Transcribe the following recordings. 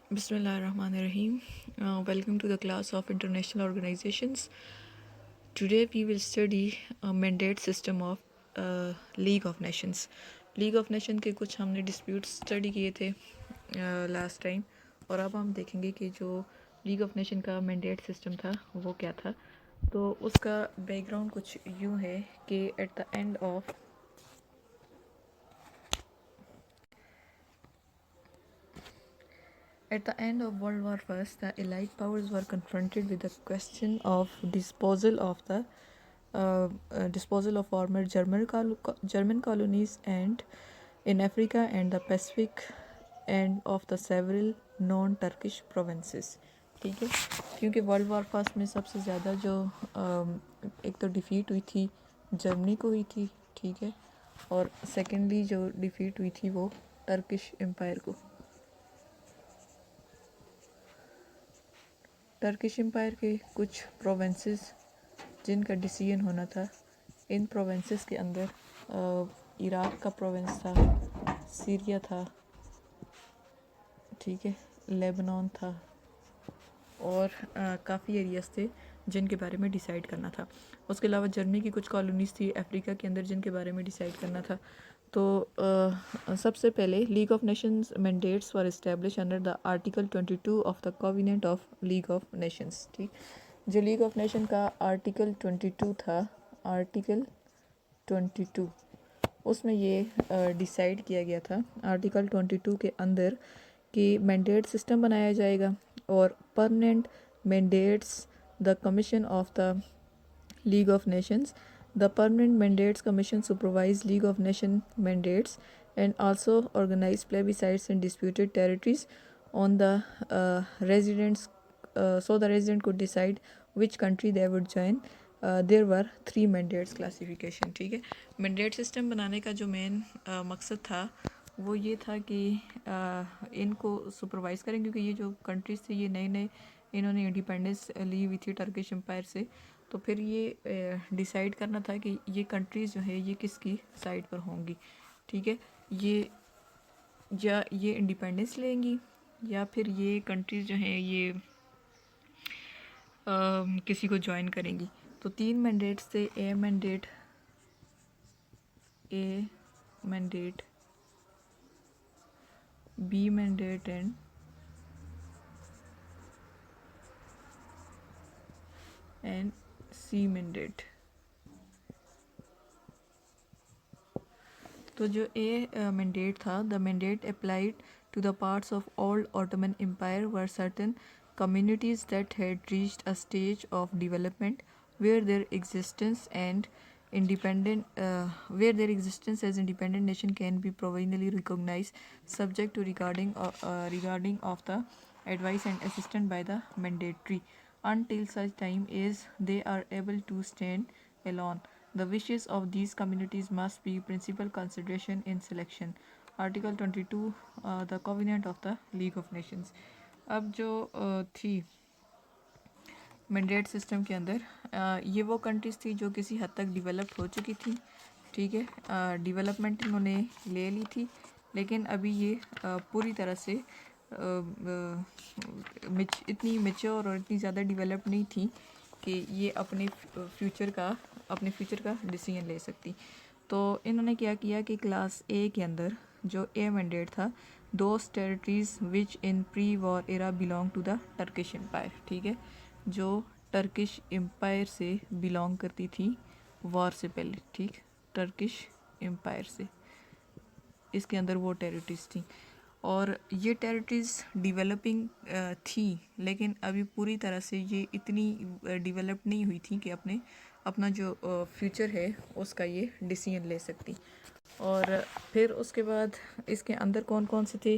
Bismillahirrahmanirrahim. Welcome to the class of International Organizations. Today we will study a mandate system of League of Nations. League of Nations के कुछ हमने disputes study किए थे last time, और अब हम देखेंगे कि जो League of Nations का mandate system था वो क्या था. तो उसका background कुछ यूँ है कि At the end of World War I, the Allied powers were confronted with the question of disposal of former German colonies and in Africa and the Pacific and of the several non-Turkish provinces. ठीक है, क्योंकि world war first में सबसे ज़्यादा जो एक तो defeat हुई थी जर्मनी को हुई थी, ठीक है, और सेकेंडली जो डिफ़ीट हुई थी वो टर्किश एम्पायर को. टर्किश एम्पायर के कुछ प्रोविंसेस जिनका डिसीजन होना था, इन प्रोविंसेस के अंदर इराक का प्रोविंस था, सीरिया था, ठीक है, लेबनान था, और काफ़ी एरियाज थे जिनके बारे में डिसाइड करना था. उसके अलावा जर्मनी की कुछ कॉलोनीज़ थी अफ्रीका के अंदर जिनके बारे में डिसाइड करना था. तो सबसे पहले league of Nations mandates were establish under the article 22 of the covenant of League of Nations. ठीक, जो लीग ऑफ नेशन का आर्टिकल 22 था, आर्टिकल 22, उसमें ये डिसाइड किया गया था आर्टिकल 22 के अंदर कि मैंडेट सिस्टम बनाया जाएगा और permanent mandates the commission of the League of Nations. The Permanent Mandates Commission supervise League of Nations mandates and also organize plebiscites in disputed territories on the residents, so the resident could decide which country they would join. There were 3 mandates classification. ठीक है, mandate system बनाने का जो main मकसद था वो ये था कि इनको सुपरवाइज़ करें, क्योंकि ये जो कंट्रीज़ थे ये नए नए इन्होंने इंडिपेंडेंस ली हुई थी टर्किश एम्पायर से. तो फिर ये डिसाइड करना था कि ये कंट्रीज़ जो है ये किसकी साइड पर होंगी. ठीक है, ये इंडिपेंडेंस लेंगी या फिर ये कंट्रीज़ जो हैं ये किसी को ज्वाइन करेंगी. तो 3 मैंडेट्स थे, A mandate, B mandate and C mandate. तो जो ए मैंडेट था, the mandate applied to the parts of old Ottoman Empire were certain communities that had reached a stage of development where their existence as independent nation can be provisionally recognized, subject to regarding of the advice and assistance by the mandatory until such time as they are able to stand alone. The wishes of these communities must be principal consideration in selection. Article 22 the covenant of the league of Nations. अब जो थी mandate system के अंदर ये वो countries थी जो किसी हद तक डेवलप्ड हो चुकी थी. ठीक है, डेवलपमेंट इन्होंने ले ली थी, लेकिन अभी ये पूरी तरह से इतनी मेच्योर और इतनी ज़्यादा डेवलप्ड नहीं थी कि ये अपने फ्यूचर का डिसीजन ले सकती. तो इन्होंने क्या किया कि क्लास ए के अंदर जो ए मैंडेट था, those territories which in pre war era belong to the Turkish Empire. ठीक है, जो टर्किश एम्पायर से बिलोंग करती थी वॉर से पहले. ठीक, टर्किश एम्पायर से इसके अंदर वो टेरिटरीज थी, और ये टेरिटरीज़ डेवलपिंग थी, लेकिन अभी पूरी तरह से ये इतनी डेवलप नहीं हुई थी कि अपना जो फ्यूचर है उसका ये डिसीजन ले सकती. और फिर उसके बाद इसके अंदर कौन कौन से थे,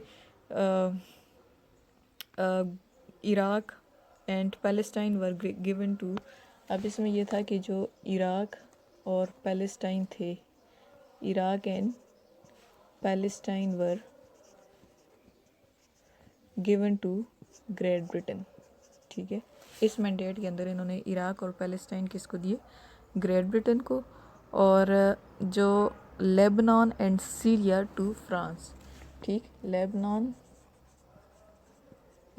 Iraq and Palestine were given to. अब इसमें यह था कि जो इराक और पैलेस्टाइन थे, Iraq and Palestine were given to Great Britain. ठीक है, इस मैंडेट के अंदर इन्होंने इराक और पैलेस्टाइन किसको दिए, ग्रेट ब्रिटेन को, और जो Lebanon and Syria to France. ठीक, Lebanon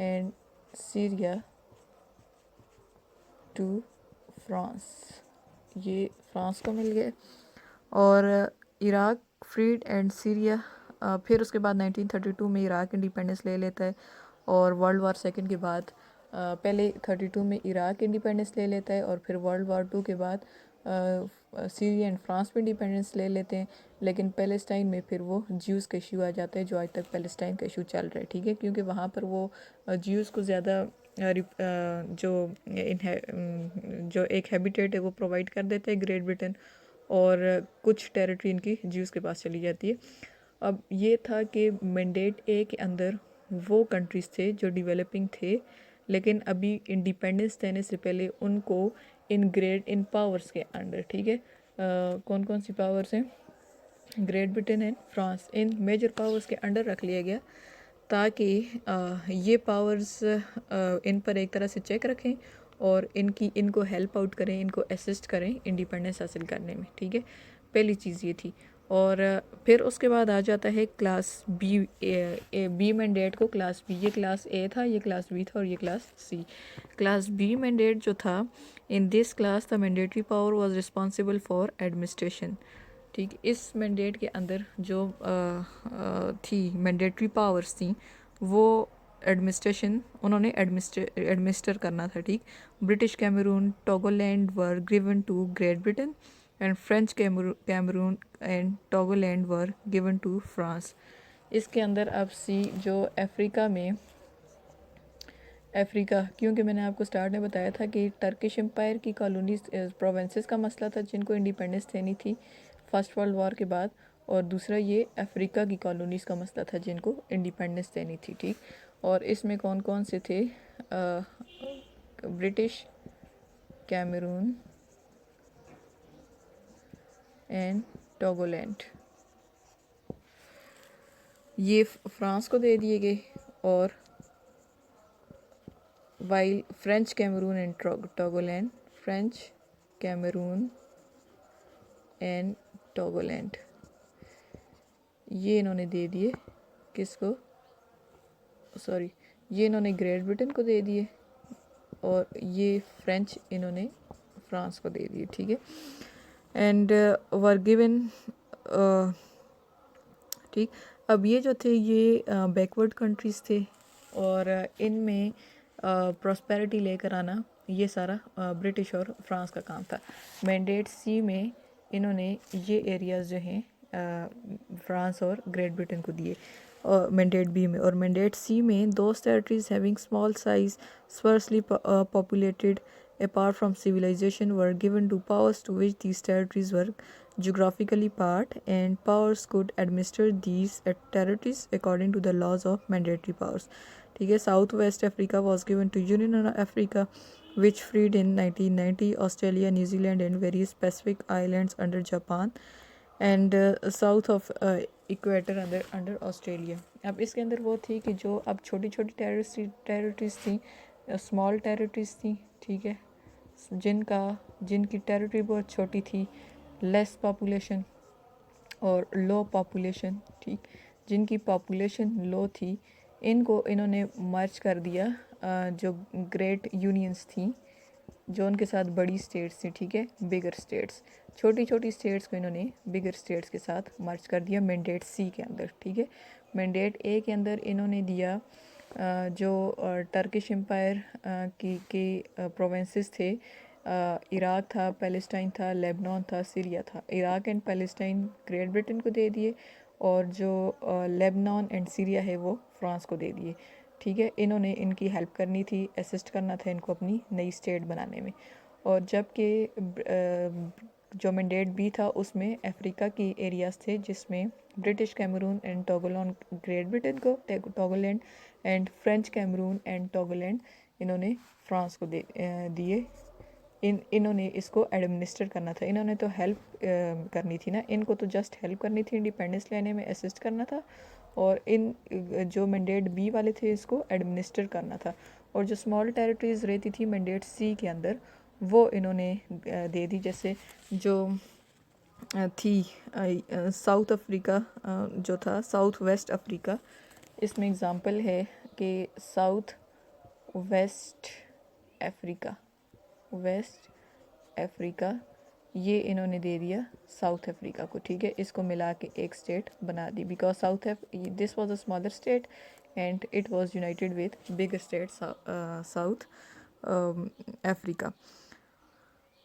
and Syria to France, ये फ्रांस को मिल गए। और इराक फ्रीड एंड सीरिया, फिर उसके बाद 1932 में इराक इंडिपेंडेंस ले लेता है। और वर्ल्ड वार सेकंड के बाद पहले 32 में इराक इंडिपेंडेंस ले लेता है और फिर वर्ल्ड वार टू के बाद सीरिया एंड फ्रांस भी इंडिपेंडेंस ले लेते हैं। लेकिन पैलेस्टाइन में फिर वो ज्यूज़ का इशू आ जाता है, जो आज तक पैलेस्टाइन का इशू चल रहा है, ठीक है, क्योंकि वहाँ पर वो ज्यूज़ को ज़्यादा जो एक हैबिटेट है वो प्रोवाइड कर देते हैं ग्रेट ब्रिटेन, और कुछ टेरिटरी इनकी ज्यूज़ के पास चली जाती है। अब ये था कि मैंडेट ए के अंदर वो कंट्रीज़ थे जो डेवलपिंग थे, लेकिन अभी इंडिपेंडेंस देने से पहले उनको इन पावर्स के अंडर, ठीक है, कौन कौन सी पावर्स हैं, ग्रेट ब्रिटेन एंड फ्रांस, इन मेजर पावर्स के अंडर रख लिया गया, ताकि ये पावर्स इन पर एक तरह से चेक रखें और इनको हेल्प आउट करें, इनको असिस्ट करें इंडिपेंडेंस हासिल करने में, ठीक है। पहली चीज़ ये थी। और फिर उसके बाद आ जाता है क्लास बी, बी मैंडेट को क्लास बी, ये क्लास ए था, ये क्लास बी था और ये class C. Class B mandate जो था, in this class the mandatory power was responsible for administration, ठीक। इस मैंडेट के अंदर जो थी मैंडेटरी पावर्स थी वो एडमिनिस्ट्रेशन, उन्होंने एडमिनिस्टर करना था, ठीक। British Cameroon Togoland were given to Great Britain and French Cameroon and Togoland were given to France. इसके अंदर अब सी जो अफ्रीका, क्योंकि मैंने आपको स्टार्ट में बताया था कि टर्किश एम्पायर की कॉलोनीज प्रोविंसेस का मसला था जिनको इंडिपेंडेंस देनी थी फर्स्ट वर्ल्ड वॉर के बाद, और दूसरा ये अफ्रीका की कॉलोनीज़ का मसला था जिनको इंडिपेंडेंस देनी थी, ठीक। और इसमें कौन कौन से थे, ब्रिटिश कैमरून एंड टोगोलैंड, ये फ्रांस को दे दिए गए। और while French Cameroon and Togoland, French Cameroon and Togoland ये इन्होंने दे दिए किसको, सॉरी, ये इन्होंने ग्रेट ब्रिटेन को दे दिए और ये फ्रेंच इन्होंने फ्रांस को दे दिए, ठीक है। एंड वर गिवन, ठीक। अब ये जो थे ये बैकवर्ड कंट्रीज़ थे और इनमें प्रॉस्पेरिटी लेकर आना ये सारा ब्रिटिश और फ्रांस का काम था। मैंडेट सी में इन्होंने ये एरियाज़ जो हैं फ्रांस और ग्रेट ब्रिटेन को दिए, और मैंडेट बी में। और मैंडेट सी में those territories having small size sparsely populated apart from civilization were given to powers to which these territories were geographically part, and powers could administer these territories according to the laws of mandatory powers, ठीक है। South West Africa was given to Union of Africa which freed in 1990 Australia, New Zealand and various Pacific islands under Japan, and south of equator under Australia. अब इसके अंदर वो थी कि जो अब छोटी छोटी टेरिटरीज थी, स्मॉल टेरिटरीज थी, ठीक है, जिनकी टेरिटरी बहुत छोटी थी, लेस पॉपुलेशन और लो पॉपुलेशन, ठीक, जिनकी पॉपुलेशन लो थी, इनको इन्होंने मर्ज कर दिया जो ग्रेट यूनियंस थी जो उनके साथ बड़ी स्टेट्स थी, ठीक है, बिगर स्टेट्स, छोटी छोटी स्टेट्स को इन्होंने बिगर स्टेट्स के साथ मर्ज कर दिया मैंडेट सी के अंदर, ठीक है। मैंडेट ए के अंदर इन्होंने दिया जो टर्किश एम्पायर की प्रोविंसेस थे, इराक था, पैलेस्टाइन था, लेबनान था, सीरिया था। Iraq and Palestine great Britain को दे दिए और जो लेबनान एंड सीरिया है वो फ्रांस को दे दिए, ठीक है। इन्होंने इनकी हेल्प करनी थी, असिस्ट करना था इनको अपनी नई स्टेट बनाने में। और जबकि जो मैंडेट बी था उसमें अफ्रीका की एरियाज़ थे जिसमें British Cameroon and Togoland Great Britain को, Togoland and French Cameroon and Togoland इन्होंने फ्रांस को दिए। इन्होंने इसको एडमिनिस्टर करना था, इन्होंने तो हेल्प करनी थी ना, इनको तो जस्ट हेल्प करनी थी, इंडिपेंडेंस लेने में असिस्ट करना था, और इन जो मैंडेट बी वाले थे इसको एडमिनिस्टर करना था। और जो स्मॉल टेरिटरीज रहती थी मैंडेट सी के अंदर वो इन्होंने दे दी, जैसे जो थी साउथ अफ्रीका जो था, साउथ वेस्ट अफ्रीका, इसमें एग्ज़ाम्पल है कि South West Africa, West Africa, ये इन्होंने दे दिया साउथ अफ्रीका को, ठीक है। इसको मिला के एक स्टेट बना दी, because this was a smaller state and it was united with big state South Africa.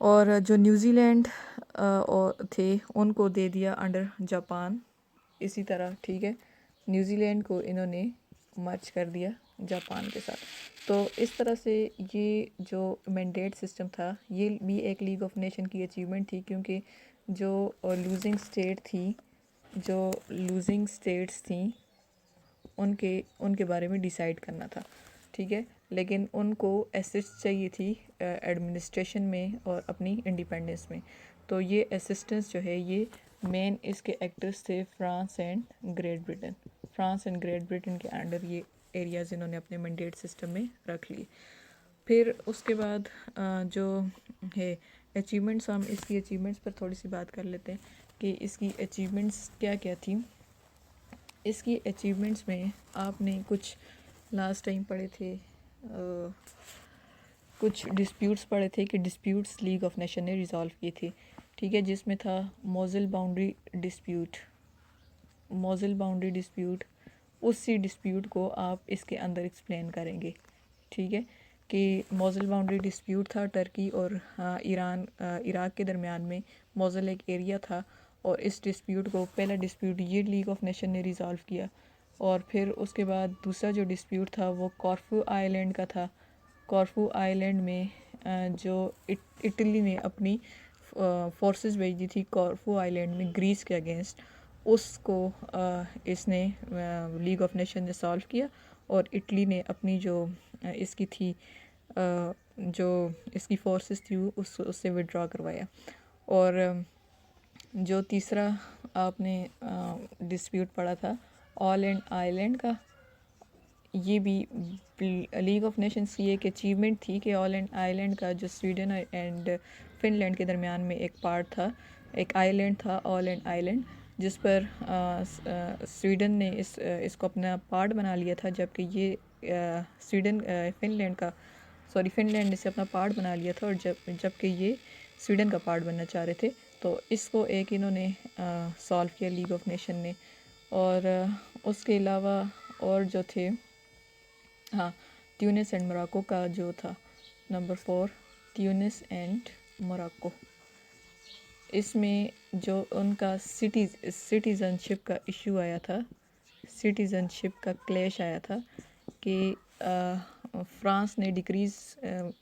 और जो न्यूजीलैंड और थे उनको दे दिया अंडर जापान, इसी तरह, ठीक है। न्यूजीलैंड को इन्होंने मर्ज कर दिया जापान के साथ। तो इस तरह से ये जो मैंडेट सिस्टम था ये भी एक लीग ऑफ नेशन की अचीवमेंट थी, क्योंकि जो लूजिंग स्टेट थी, जो लूजिंग स्टेट्स थी उनके बारे में डिसाइड करना था, ठीक है। लेकिन उनको असिस्ट चाहिए थी एडमिनिस्ट्रेशन में और अपनी इंडिपेंडेंस में। तो ये असिस्टेंस जो है ये मेन इसके एक्टर्स थे France and great Britain. France and great Britain के अंडर ये एरियाज़ इन्होंने अपने मैंडेट सिस्टम में रख लिए। फिर उसके बाद जो है अचीवमेंट्स, हम इसकी अचीवमेंट्स पर थोड़ी सी बात कर लेते हैं कि इसकी अचीवमेंट्स क्या क्या थी। इसकी अचीवमेंट्स में आपने कुछ लास्ट टाइम पढ़े थे, कुछ डिस्प्यूट्स पढ़े थे कि डिस्प्यूट्स लीग ऑफ नेशन ने रिज़ॉल्व किए थे, ठीक है। जिसमें था मोज़ल बाउंड्री डिस्प्यूट, मोज़ल बाउंड्री डिस्प्यूट। उसी डिस्प्यूट को आप इसके अंदर एक्सप्लेन करेंगे, ठीक है। कि मोज़ल बाउंड्री डिस्प्यूट था टर्की और इराक़ के दरमियान में। मोज़ल एक एरिया था और इस डिस्प्यूट को, पहला डिस्प्यूट ये लीग ऑफ नेशन ने रिज़ॉल्व किया। और फिर उसके बाद दूसरा जो डिस्प्यूट था वो कॉर्फू आइलैंड का था। कॉर्फू आइलैंड में जो इटली ने अपनी फोर्सेस भेज दी थी कॉर्फू आइलैंड में ग्रीस के अगेंस्ट, उसको इसने लीग ऑफ नेशन ने सॉल्व किया। और इटली ने अपनी जो इसकी थी जो इसकी फोर्सेस थी उससे विड्रॉ करवाया। और जो तीसरा आपने डिस्प्यूट पढ़ा था ऑल एंड आइलैंड का, ये भी लीग ऑफ नेशंस की एक अचीवमेंट थी कि ऑल एंड आइलैंड का जो स्वीडन एंड फिनलैंड के दरमियान में एक पार्ट था, एक आइलैंड था ऑल एंड आइलैंड, जिस पर स्वीडन ने इसको अपना पार्ट बना लिया था, जबकि ये फिनलैंड ने इसे अपना पार्ट बना लिया था, और जबकि ये स्वीडन का पार्ट बनना चाह रहे थे। तो इसको एक इन्होंने सॉल्व किया लीग ऑफ नेशन ने। और उसके अलावा और जो थे, हाँ, ट्यूनिस एंड मोरक्को का जो था नंबर 4, ट्यूनिस एंड मोरक्को, इसमें जो उनका सिटीज़नशिप का इशू आया था, सिटीज़नशिप का क्लैश आया था कि फ्रांस ने डिक्रीज़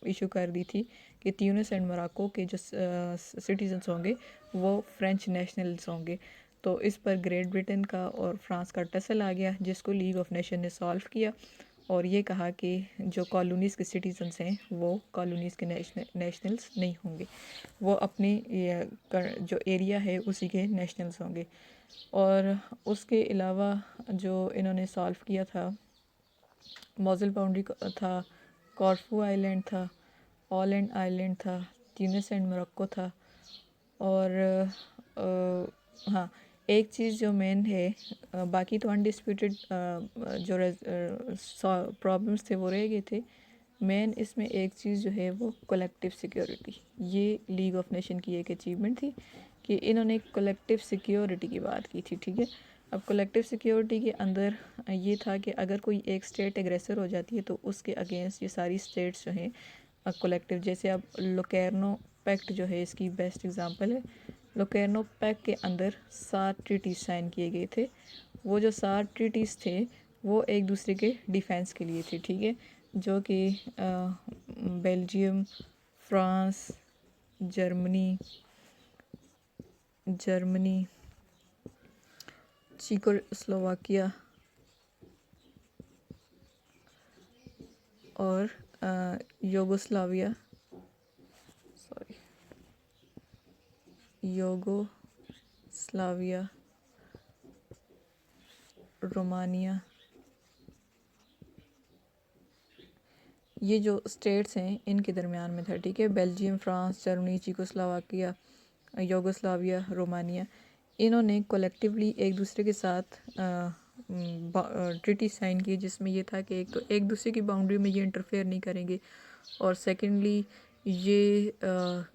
इशू कर दी थी कि ट्यूनिस एंड मोरक्को के जो सिटीजन्स होंगे वो फ्रेंच नेशनल्स होंगे। तो इस पर ग्रेट ब्रिटेन का और फ्रांस का टसल आ गया, जिसको लीग ऑफ नेशन ने सॉल्व किया और ये कहा कि जो कॉलोनीज़ के सिटीजन्स हैं वो कॉलोनीज़ के नेशनल्स नहीं होंगे, वो अपनी जो एरिया है उसी के नेशनल्स होंगे। और उसके अलावा जो इन्होंने सॉल्व किया था, मोज़ल बाउंड्री था, कॉर्फू आइलैंड था, ऑल एंड आइलैंड था, ट्यूनिस एंड मोरक्को था। और हाँ, एक चीज़ जो मेन है, बाकी तो अनडिस्प्यूटेड जो प्रॉब्लम्स थे वो रह गए थे। मेन इसमें एक चीज़ जो है वो कलेक्टिव सिक्योरिटी, ये लीग ऑफ नेशन की एक अचीवमेंट थी कि इन्होंने कलेक्टिव सिक्योरिटी की बात की थी, ठीक है। अब कलेक्टिव सिक्योरिटी के अंदर ये था कि अगर कोई एक स्टेट एग्रेसर हो जाती है तो उसके अगेंस्ट ये सारी स्टेट्स जो हैं कलेक्टिव, जैसे अब लोकेर्नो पैक्ट जो है इसकी बेस्ट एग्जांपल है। लोकेर्नो पैक्ट के अंदर 7 ट्रीटीज साइन किए गए थे। वो जो 7 ट्रीटीज थे वो एक दूसरे के डिफेंस के लिए थे, ठीक है, जो कि बेल्जियम, फ्रांस, जर्मनी, चेकोस्लोवाकिया और यूगोस्लाविया, रोमानिया, ये जो स्टेट्स हैं इनके दरमियान में था, ठीक है। Belgium, France, Germany, Czechoslovakia, Yugoslavia, Romania, इन्होंने कलेक्टिवली एक दूसरे के साथ ट्रीटी साइन की जिसमें ये था कि एक तो एक दूसरे की बाउंड्री में ये इंटरफेयर नहीं करेंगे, और सेकेंडली ये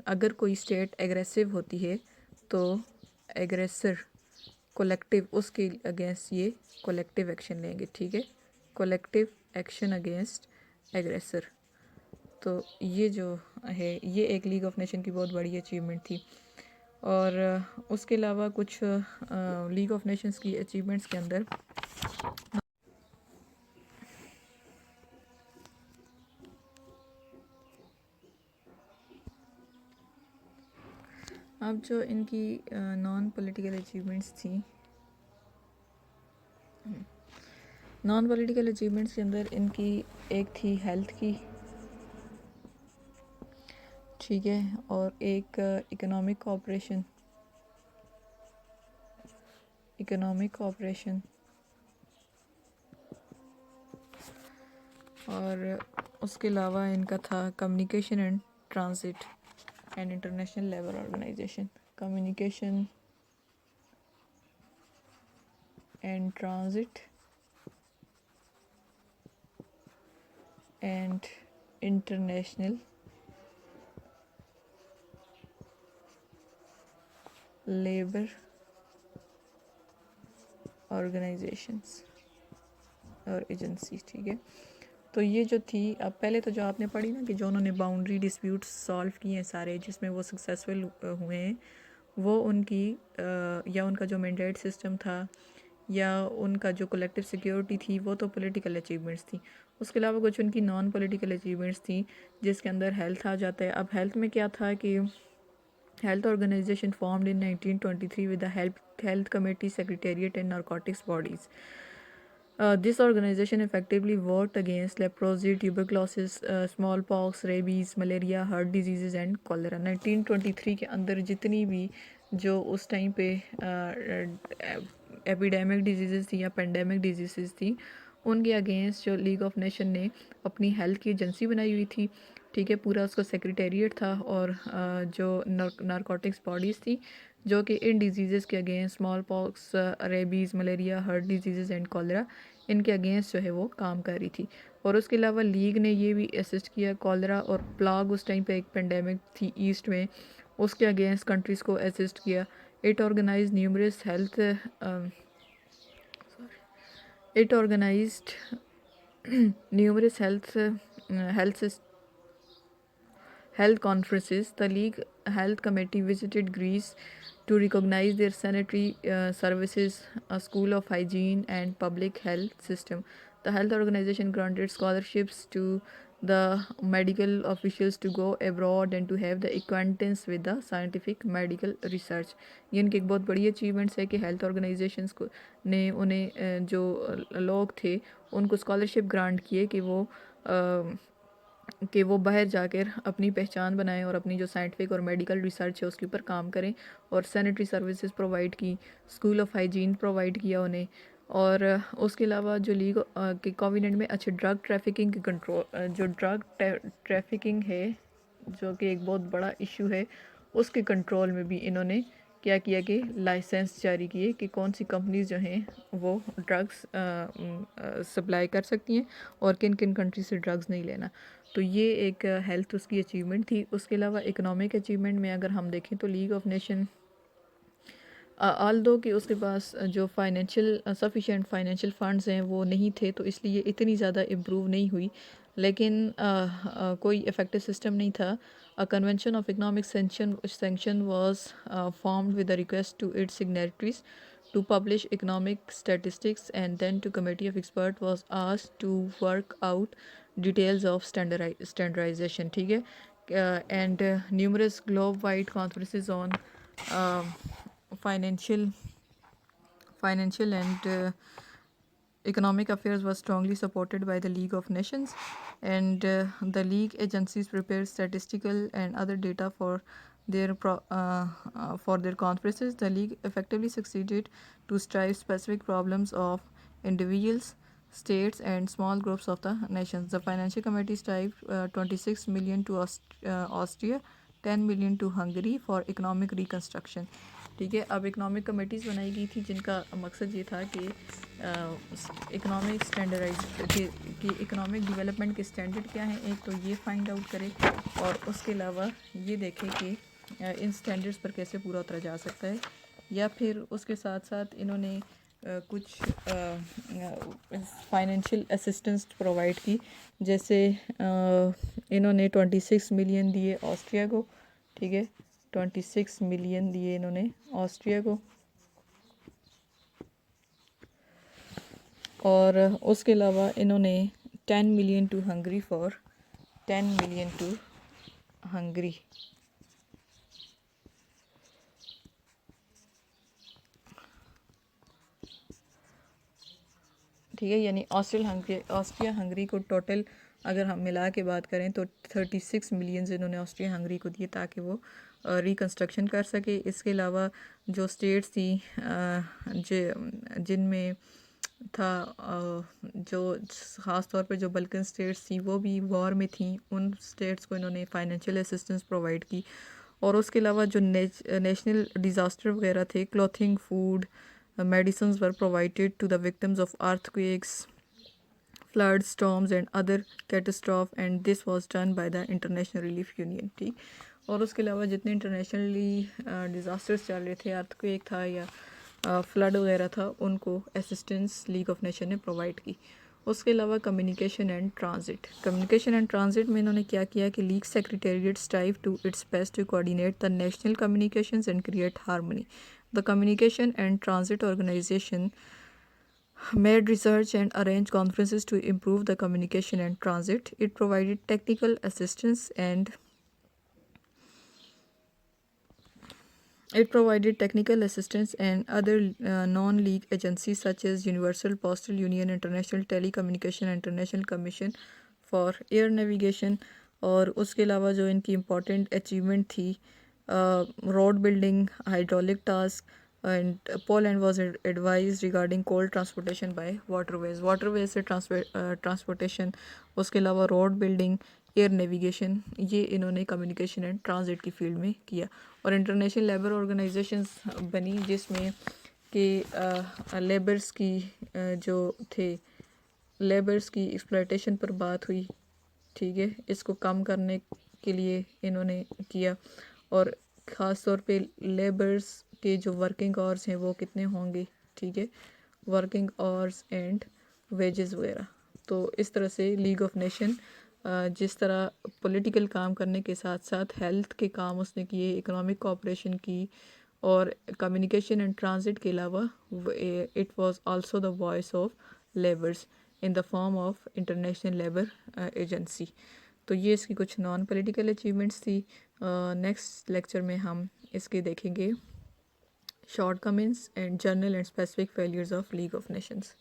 अगर कोई स्टेट एग्रेसिव होती है तो एग्रेसर कोलेक्टिव उसके अगेंस्ट ये कोलेक्टिव एक्शन लेंगे, ठीक है, कोलेक्टिव एक्शन अगेंस्ट एग्रेसर। तो ये जो है ये एक लीग ऑफ नेशन की बहुत बड़ी अचीवमेंट थी। और उसके अलावा कुछ लीग ऑफ नेशंस की अचीवमेंट्स के अंदर अब जो इनकी नॉन पॉलिटिकल अचीवमेंट्स थी, नॉन पॉलिटिकल अचीवमेंट्स के अंदर इनकी एक थी हेल्थ की, ठीक है, और एक इकोनॉमिक कोऑपरेशन और उसके अलावा इनका था communication and transit and international labour organisation, communication and transit and international labour organisations और एजेंसी, ठीक है। तो ये जो थी, अब पहले तो जो आपने पढ़ी ना कि जो उन्होंने बाउंड्री डिस्प्यूट्स सॉल्व किए हैं सारे जिसमें वो सक्सेसफुल हुए हैं, वो उनकी या उनका जो मैंडेट सिस्टम था या उनका जो कलेक्टिव सिक्योरिटी थी वो तो पॉलिटिकल अचीवमेंट्स थी। उसके अलावा कुछ उनकी नॉन पॉलिटिकल अचीवमेंट्स थी जिसके अंदर हेल्थ आ जाता है। अब हेल्थ में क्या था कि health organisation formed in 1923 with the health committee secretariat and narcotics bodies. This organization effectively worked against leprosy, tuberculosis, smallpox, rabies, malaria, heart diseases and cholera। 1923 के अंदर जितनी भी जो उस टाइम पे एपिडेमिक डिजीज़ थी या पेंडेमिक डिजीज़ थी उनके अगेंस्ट जो लीग ऑफ नेशन ने अपनी हेल्थ की एजेंसी बनाई हुई थी, ठीक है, पूरा उसका सेक्रेटेरिएट था और जो नारकोटिक्स बॉडीज़ थी जो कि इन डिजीज़ के against small pox, rabies, malaria, heart disease and cholera इनके अगेंस्ट जो है वो काम कर रही थी। और उसके अलावा लीग ने ये भी असिस्ट किया, कॉलरा और प्लाग उस टाइम पे एक पेंडेमिक थी ईस्ट में, उसके अगेंस्ट कंट्रीज़ को असिस्ट किया। It organise numerous it organized numerous health conferences. The League Health Committee visited Greece to recognize their sanitary services, a school of hygiene and public health system. The health organization granted scholarships to the medical officials to go abroad and to have the acquaintance with the scientific medical research। ये इनकी एक बहुत बड़ी achievements है कि health organisations को ने उन्हें जो लोग थे उनको स्कॉलरशिप ग्रांट किए कि वो बाहर जाकर अपनी पहचान बनाएं और अपनी जो साइंटिफिक और मेडिकल रिसर्च है उसके ऊपर काम करें, और सैनिटरी सर्विसेज प्रोवाइड की, स्कूल ऑफ हाइजीन प्रोवाइड किया उन्हें। और उसके अलावा जो लीग के कोविनेंट में अच्छे ड्रग ट्रैफिकिंग की कंट्रोल, जो ड्रग ट्रैफिकिंग है जो कि एक बहुत बड़ा इशू है, उसके कंट्रोल में भी इन्होंने क्या किया कि लाइसेंस जारी किए कि कौन सी कंपनीज जो हैं वो ड्रग्स सप्लाई कर सकती हैं और किन किन कंट्री से ड्रग्स नहीं लेना। तो ये एक हेल्थ उसकी अचीवमेंट थी। उसके अलावा इकोनॉमिक अचीवमेंट में अगर हम देखें तो लीग ऑफ नेशन ऑल दो कि उसके पास जो फाइनेंशियल सफिशेंट फाइनेंशियल फंड्स हैं वो नहीं थे, तो इसलिए इतनी ज़्यादा इम्प्रूव नहीं हुई, लेकिन कोई इफेक्टिव सिस्टम नहीं था। A convention of economic sanction was formed with the request to its signatories to publish economic statistics, and then to committee of expert was asked to work out details of standardization, ठीक है, and numerous globe wide conferences on financial and economic affairs was strongly supported by the League of Nations, and the league agencies prepared statistical and other data for their conferences. The league effectively succeeded to strive specific problems of individuals, states and small groups of the nations. The financial committee strived 26 million to Austria, 10 million to Hungary for economic reconstruction. ठीक है। अब economic committees बनाई गई थी जिनका मकसद ये था कि इकनॉमिक कि इकनॉमिक डेवलपमेंट के स्टैंडर्ड क्या हैं, एक तो ये फाइंड आउट करे और उसके अलावा ये देखें कि इन स्टैंडर्ड्स पर कैसे पूरा उतरा जा सकता है। या फिर उसके साथ साथ इन्होंने कुछ फाइनेंशियल असिस्टेंस प्रोवाइड की, जैसे इन्होंने 26 मिलियन दिए ऑस्ट्रिया को, ठीक है, 26 मिलियन दिए इन्होंने ऑस्ट्रिया को। और उसके अलावा इन्होंने 10 million to Hungary for 10 million to Hungary. ठीक है, यानी ऑस्ट्रिया हंगरी को टोटल अगर हम मिला के बात करें तो 36 मिलियन इन्होंने ऑस्ट्रिया हंगरी को दिए ताकि वो रिकंस्ट्रक्शन कर सके। इसके अलावा जो स्टेट्स थी जिनमें था जो ख़ास तौर पे जो बल्कन स्टेट्स थी वो भी वॉर में थी, उन स्टेट्स को इन्होंने फाइनेंशियल असिस्टेंस प्रोवाइड की। और उसके अलावा जो नेशनल डिज़ास्टर वगैरह थे, clothing, food, medicines were provided to the victims of earthquakes, floods, storms and other catastrophe, and this was done by the International Relief Union। ठीक, और उसके अलावा जितने इंटरनेशनली डिज़ास्टर्स चल रहे थे, अर्थक्वेक था या फ्लड वगैरह था, उनको असिस्टेंस लीग ऑफ नेशन ने प्रोवाइड की। उसके अलावा कम्युनिकेशन एंड ट्रांजिट में इन्होंने क्या किया कि League secretariat strive to its best to coordinate the national communications and create harmony. The Communication and Transit Organization made research and arranged conferences to improve the communication and transit. It provided technical assistance and other non-league agencies such as Universal Postal Union, International Telecommunication, International Commission for Air Navigation। और उसके अलावा जो इनकी important achievement थी, road building, hydraulic task, and Poland was advised regarding coal transportation by waterways से transportation। उसके अलावा road building, air navigation, ये इन्होंने कम्युनिकेशन एंड ट्रांजिट की फील्ड में किया। और इंटरनेशनल लेबर ऑर्गेनाइजेशंस बनी जिसमें कि लेबर्स की जो थे लेबर्स की एक्सप्लॉयटेशन पर बात हुई। ठीक है, इसको कम करने के लिए इन्होंने किया, और ख़ास तौर पे लेबर्स के जो वर्किंग आवर्स हैं वो कितने होंगे, ठीक है, वर्किंग आवर्स एंड वेजेस वगैरह। तो इस तरह से लीग ऑफ नेशन जिस तरह पॉलिटिकल काम करने के साथ साथ हेल्थ के काम उसने किए, इकोनॉमिक कोऑपरेशन की, और कम्युनिकेशन एंड ट्रांजिट के अलावा it was also the voice of labours in the form of international labour agency. तो ये इसकी कुछ नॉन पॉलिटिकल अचीवमेंट्स थी। नेक्स्ट लेक्चर में हम इसके देखेंगे shortcomings and general and specific failures of League of Nations.